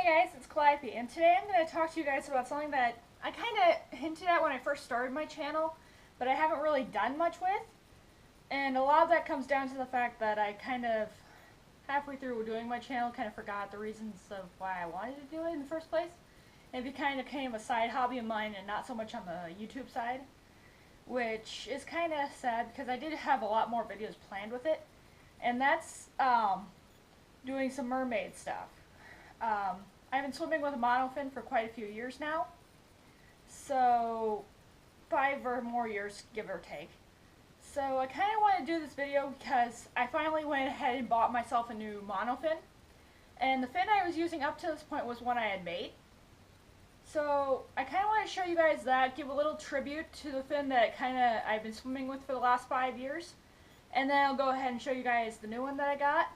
guys, it's Calliope, and today I'm going to talk to you guys about something that I kind of hinted at when I first started my channel, but I haven't really done much with. And a lot of that comes down to the fact that I kind of, halfway through doing my channel, kind of forgot the reasons of why I wanted to do it in the first place. And it kind of became a side hobby of mine and not so much on the YouTube side, which is kind of sad because I did have a lot more videos planned with it. And that's doing some mermaid stuff. I've been swimming with a monofin for quite a few years now, so 5 or more years, give or take. So I kind of want to do this video because I finally went ahead and bought myself a new monofin, and the fin I was using up to this point was one I had made. So I kind of want to show you guys that, give a little tribute to the fin that I've been swimming with for the last 5 years, and then I'll go ahead and show you guys the new one that I got.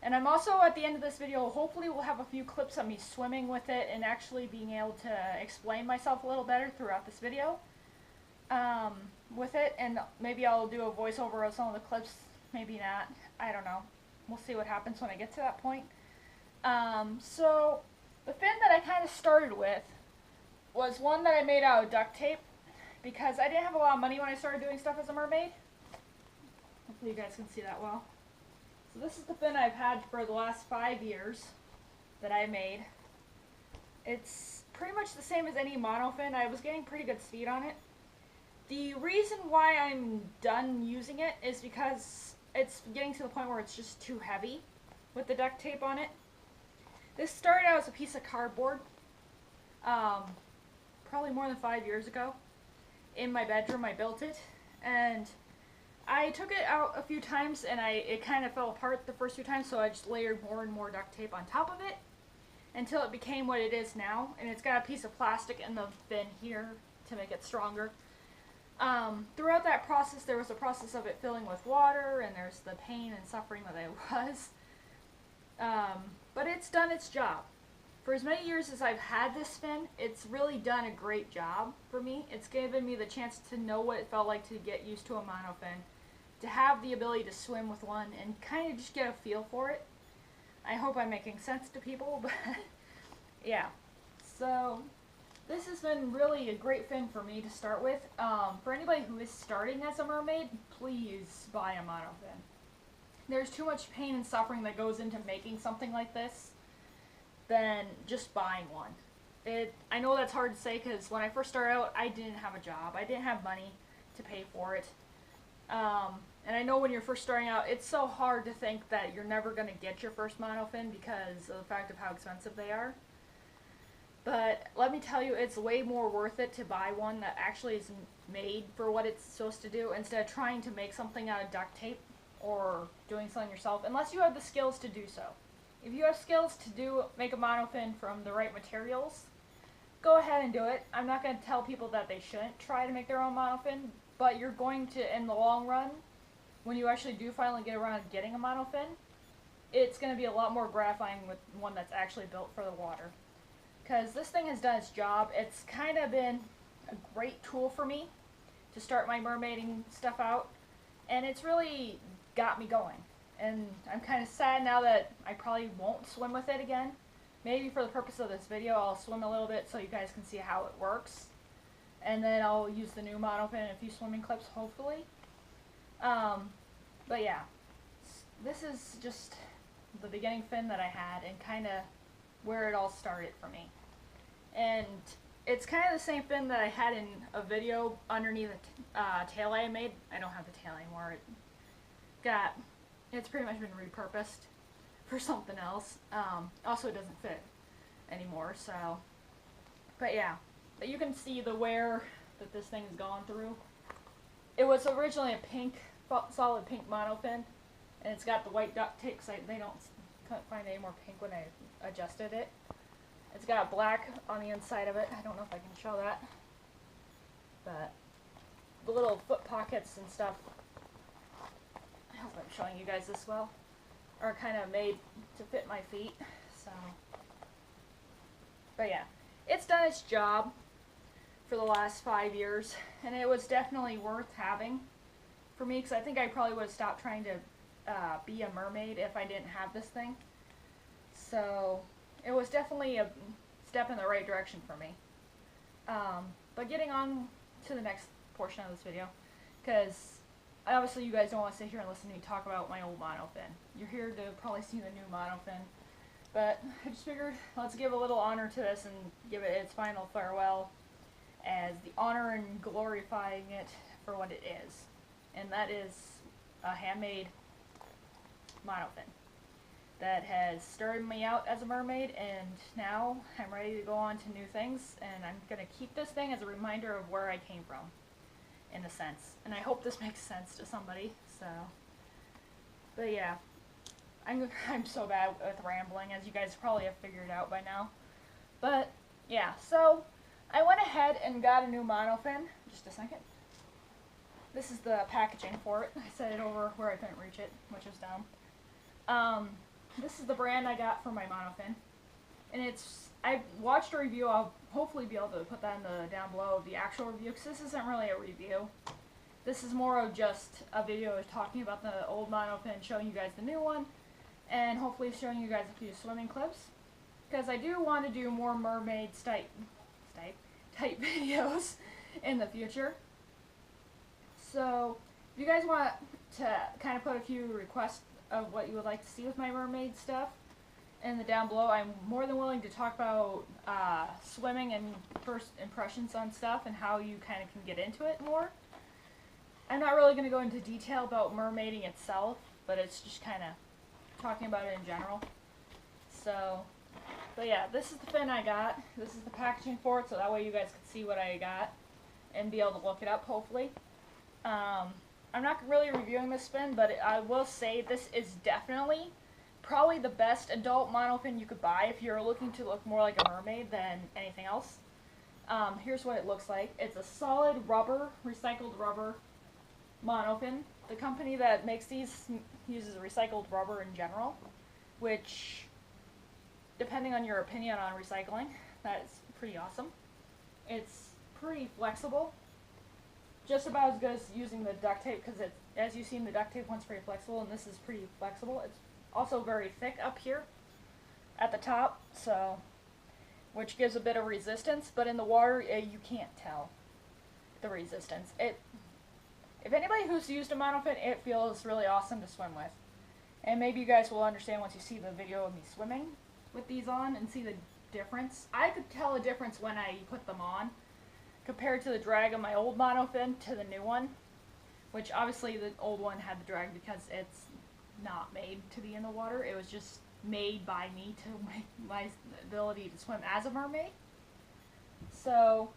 And I'm also, at the end of this video, hopefully we'll have a few clips of me swimming with it and actually being able to explain myself a little better throughout this video with it. And maybe I'll do a voiceover of some of the clips, maybe not. I don't know. We'll see what happens when I get to that point. So the fin that I kind of started with was one that I made out of duct tape because I didn't have a lot of money when I started doing stuff as a mermaid. Hopefully you guys can see that well. So this is the fin I've had for the last 5 years that I made. It's pretty much the same as any monofin. I was getting pretty good speed on it. The reason why I'm done using it is because it's getting to the point where it's just too heavy with the duct tape on it. This started out as a piece of cardboard, probably more than 5 years ago. In my bedroom I built it, and I took it out a few times and it kind of fell apart the first few times, so I just layered more and more duct tape on top of it until it became what it is now. And it's got a piece of plastic in the fin here to make it stronger. Throughout that process, there was a process of it filling with water, and there's the pain and suffering that it was. But it's done its job. For as many years as I've had this fin, it's really done a great job for me. It's given me the chance to know what it felt like to get used to a monofin, to have the ability to swim with one, and kind of just get a feel for it. I hope I'm making sense to people, but yeah. So this has been really a great fin for me to start with. For anybody who is starting as a mermaid, please buy a monofin. There's too much pain and suffering that goes into making something like this than just buying one. I know that's hard to say because when I first started out, I didn't have a job. I didn't have money to pay for it. And I know when you're first starting out, it's so hard to think that you're never going to get your first monofin because of the fact of how expensive they are. But let me tell you, it's way more worth it to buy one that actually is made for what it's supposed to do instead of trying to make something out of duct tape or doing something yourself, unless you have the skills to do so. If you have skills to make a monofin from the right materials, go ahead and do it. I'm not going to tell people that they shouldn't try to make their own monofin, but you're going to, in the long run, when you actually do finally get around to getting a monofin, it's going to be a lot more gratifying with one that's actually built for the water. Because this thing has done its job. It's kind of been a great tool for me to start my mermaiding stuff out, and it's really got me going. And I'm kind of sad now that I probably won't swim with it again. Maybe for the purpose of this video, I'll swim a little bit so you guys can see how it works. And then I'll use the new monofin in a few swimming clips, hopefully. But yeah, this is just the beginning fin that I had and kind of where it all started for me. And it's kind of the same fin that I had in a video underneath the tail I made. I don't have the tail anymore. It's pretty much been repurposed for something else. Also, it doesn't fit anymore, so. But yeah, but you can see the wear that this thing has gone through. It was originally a pink, solid pink monofin, and it's got the white duct tape because couldn't find any more pink when I adjusted it. It's got black on the inside of it. I don't know if I can show that, but the little foot pockets and stuff, I hope I'm showing you guys this well, are kind of made to fit my feet, so. But yeah, it's done its job for the last 5 years, and it was definitely worth having for me, because I think I probably would have stopped trying to be a mermaid if I didn't have this thing. So it was definitely a step in the right direction for me. But getting on to the next portion of this video, because obviously you guys don't want to sit here and listen to me talk about my old monofin. You're here to probably see the new monofin, but I just figured let's give a little honor to this and give it its final farewell as the honor and glorifying it for what it is. And that is a handmade monofin that has started me out as a mermaid, and now I'm ready to go on to new things, and I'm going to keep this thing as a reminder of where I came from, in a sense. And I hope this makes sense to somebody, so. But yeah, I'm so bad with rambling, as you guys probably have figured out by now. But yeah, so I went ahead and got a new monofin. Just a second. This is the packaging for it. I set it over where I couldn't reach it, which is down. This is the brand I got for my monofin, and I watched a review. I'll hopefully be able to put that in the down below of the actual review, because this isn't really a review. This is more of just a video talking about the old monofin, showing you guys the new one, and hopefully showing you guys a few swimming clips, because I do want to do more mermaid type videos in the future. So if you guys want to kind of put a few requests of what you would like to see with my mermaid stuff in the down below, I'm more than willing to talk about swimming and first impressions on stuff and how you kind of can get into it more. I'm not really going to go into detail about mermaiding itself, but it's just kind of talking about it in general. So, but yeah, this is the fin I got. This is the packaging for it, so that way you guys can see what I got and be able to look it up, hopefully. I'm not really reviewing this fin, but I will say this is definitely probably the best adult monofin you could buy if you're looking to look more like a mermaid than anything else. Here's what it looks like. It's a solid rubber, recycled rubber monofin. The company that makes these uses recycled rubber in general, which, depending on your opinion on recycling, that is pretty awesome. It's pretty flexible. Just about as good as using the duct tape, because as you've seen, the duct tape one's pretty flexible, and this is pretty flexible. It's also very thick up here at the top, so which gives a bit of resistance, but in the water you can't tell the resistance. If anybody who's used a monofin, it feels really awesome to swim with. And maybe you guys will understand once you see the video of me swimming with these on and see the difference. I could tell a difference when I put them on, compared to the drag of my old monofin to the new one, which obviously the old one had the drag because it's not made to be in the water. It was just made by me to make my ability to swim as a mermaid. So,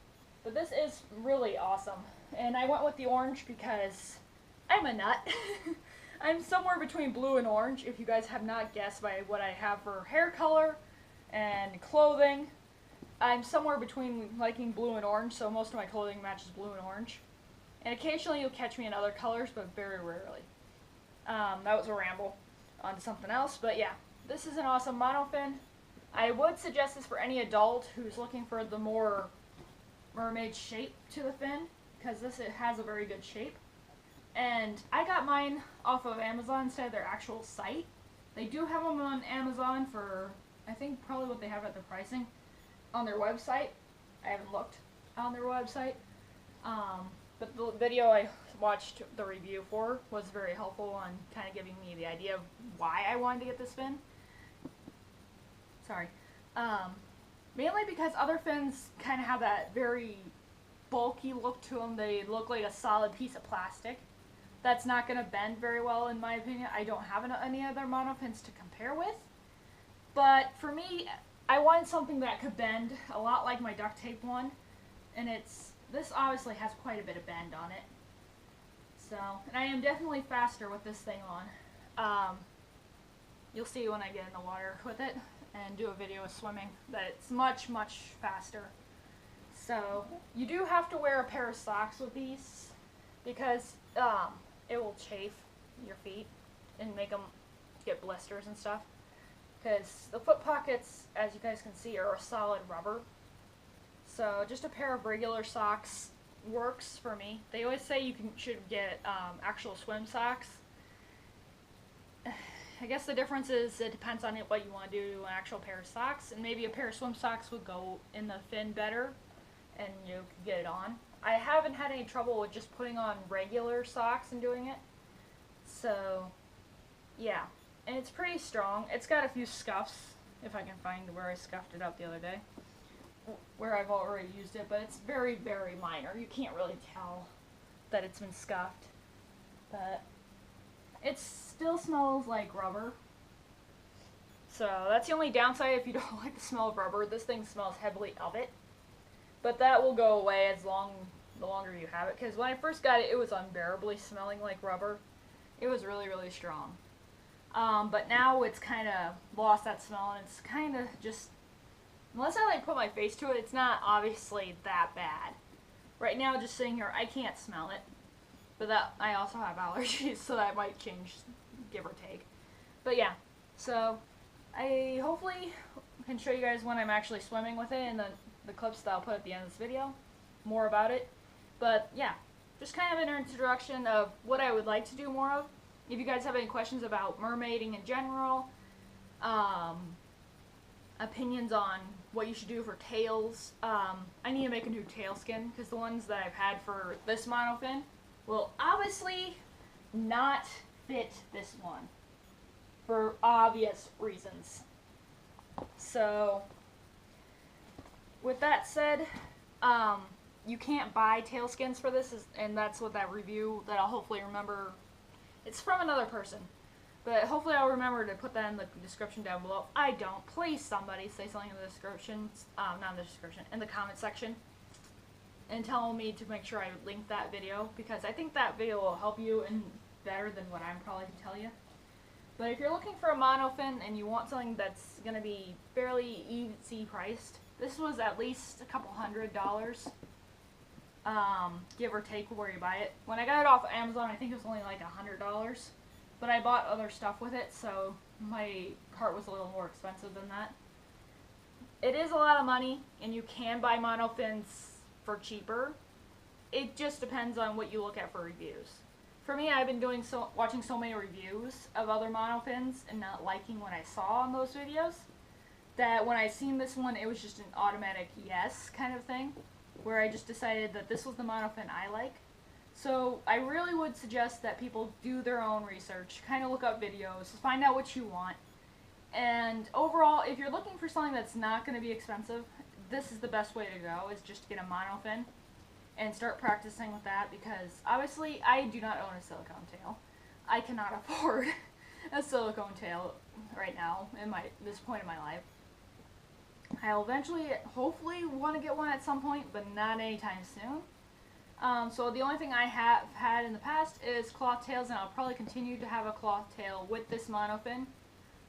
but this is really awesome. And I went with the orange because I'm a nut. I'm somewhere between blue and orange, if you guys have not guessed by what I have for hair color and clothing. I'm somewhere between liking blue and orange, so most of my clothing matches blue and orange. And occasionally you'll catch me in other colors, but very rarely. That was a ramble onto something else, but yeah, this is an awesome monofin. I would suggest this for any adult who's looking for the more mermaid shape to the fin, because it has a very good shape. And I got mine off of Amazon instead of their actual site. They do have them on Amazon for, I think, probably what they have at the pricing on their website. I haven't looked on their website. But the video I watched the review for was very helpful on kind of giving me the idea of why I wanted to get this fin. Sorry. Mainly because other fins kind of have that very bulky look to them. They look like a solid piece of plastic. That's not going to bend very well, in my opinion. I don't have any other monofins to compare with. But for me, I wanted something that could bend a lot like my duct tape one. And this obviously has quite a bit of bend on it. So, and I am definitely faster with this thing on. You'll see when I get in the water with it and do a video of swimming that it's much, much faster. So, you do have to wear a pair of socks with these because it will chafe your feet and make them get blisters and stuff. Because the foot pockets, as you guys can see, are a solid rubber. So just a pair of regular socks works for me. They always say you should get actual swim socks. I guess the difference is it depends on what you want to do to an actual pair of socks, and maybe a pair of swim socks would go in the fin better, and you can get it on. I haven't had any trouble with just putting on regular socks and doing it, so yeah, and it's pretty strong. It's got a few scuffs, if I can find where I scuffed it up the other day, where I've already used it, but it's very, very minor. You can't really tell that it's been scuffed, but it still smells like rubber. So that's the only downside if you don't like the smell of rubber. This thing smells heavily of it, but that will go away the longer you have it. Because when I first got it, it was unbearably smelling like rubber. It was really, really strong. But now it's kind of lost that smell, and it's kind of just, unless I like put my face to it, it's not obviously that bad. Right now, just sitting here, I can't smell it. But that, I also have allergies, so that might change, give or take. But yeah, so I hopefully can show you guys when I'm actually swimming with it in the clips that I'll put at the end of this video, more about it. But yeah, just kind of an introduction of what I would like to do more of. If you guys have any questions about mermaiding in general, opinions on what you should do for tails, I need to make a new tail skin, because the ones that I've had for this monofin will obviously not fit this one, for obvious reasons. So, with that said, you can't buy tail skins for this, and that's what that review that I'll hopefully remember. It's from another person, but hopefully I'll remember to put that in the description down below. I don't. Please, somebody say something in the description, not in the description, in the comment section, and tell me to make sure I link that video, because I think that video will help you and better than what I'm probably going to tell you. But if you're looking for a monofin and you want something that's going to be fairly easy priced, this was at least a couple $100, give or take where you buy it. When I got it off Amazon, I think it was only like $100, but I bought other stuff with it, so my cart was a little more expensive than that. It is a lot of money, and you can buy monofins for cheaper. It just depends on what you look at for reviews. For me, I've been watching so many reviews of other monofins and not liking what I saw on those videos, that when I seen this one, it was just an automatic yes kind of thing, where I just decided that this was the monofin I like. So I really would suggest that people do their own research, kind of look up videos, find out what you want. And overall, if you're looking for something that's not going to be expensive, this is the best way to go, is just to get a monofin and start practicing with that, because obviously I do not own a silicone tail. I cannot afford a silicone tail right now in this point in my life. I'll eventually, hopefully, want to get one at some point, but not anytime soon. So the only thing I have had in the past is cloth tails, and I'll probably continue to have a cloth tail with this monofin.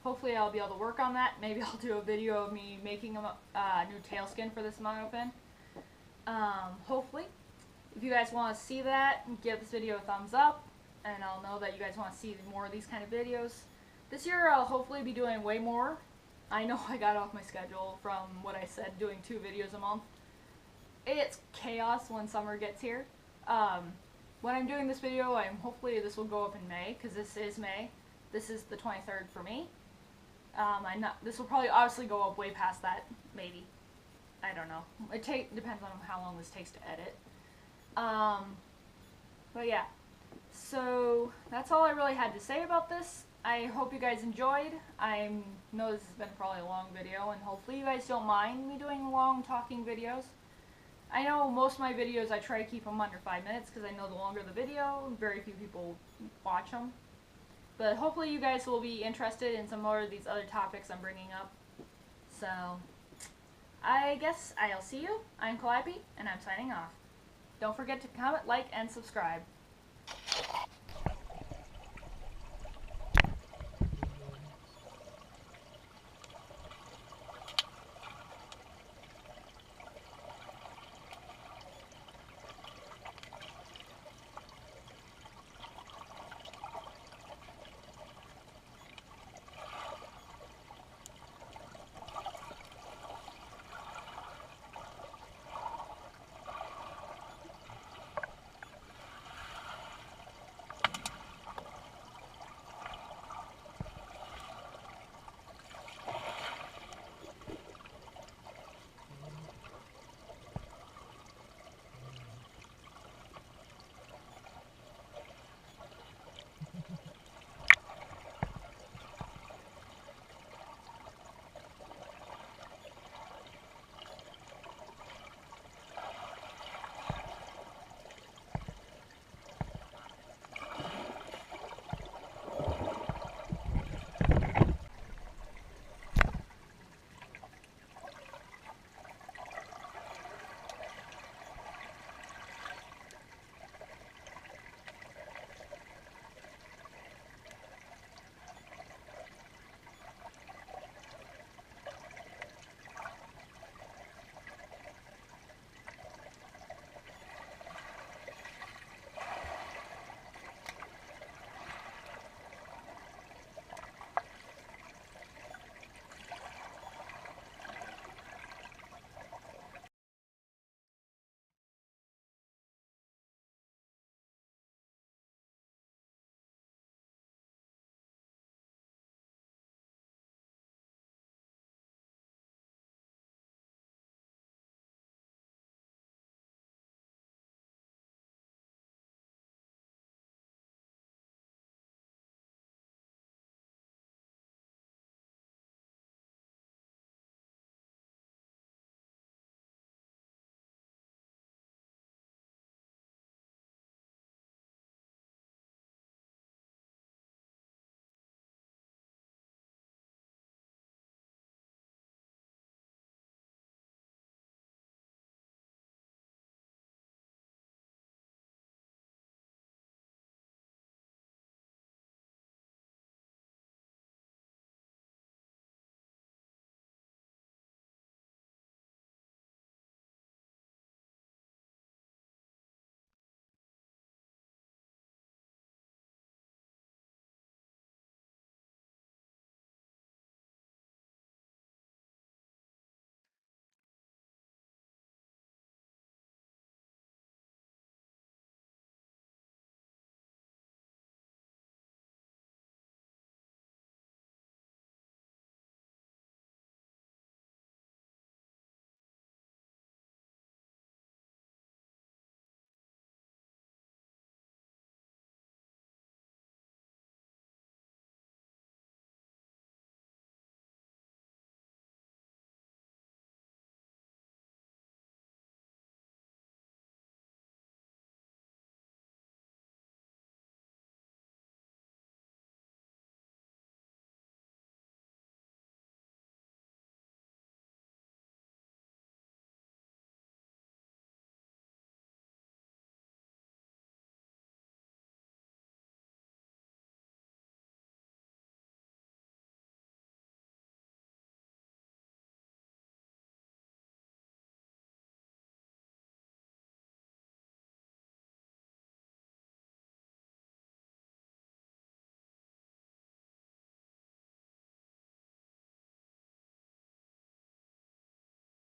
Hopefully I'll be able to work on that. Maybe I'll do a video of me making a new tail skin for this monofin. Hopefully. If you guys want to see that, give this video a thumbs up, and I'll know that you guys want to see more of these kind of videos. This year I'll hopefully be doing way more. I know I got off my schedule from what I said, doing 2 videos a month. It's chaos when summer gets here. When I'm doing this video, hopefully this will go up in May, because this is May. This is the 23rd for me. This will probably obviously go up way past that, maybe. I don't know. It depends on how long this takes to edit. But yeah. So that's all I really had to say about this. I hope you guys enjoyed. I know this has been probably a long video, and hopefully you guys don't mind me doing long talking videos. I know most of my videos I try to keep them under 5 minutes, because I know the longer the video, very few people watch them. But hopefully you guys will be interested in some more of these other topics I'm bringing up. So, I guess I'll see you. I'm Calliope, and I'm signing off. Don't forget to comment, like, and subscribe.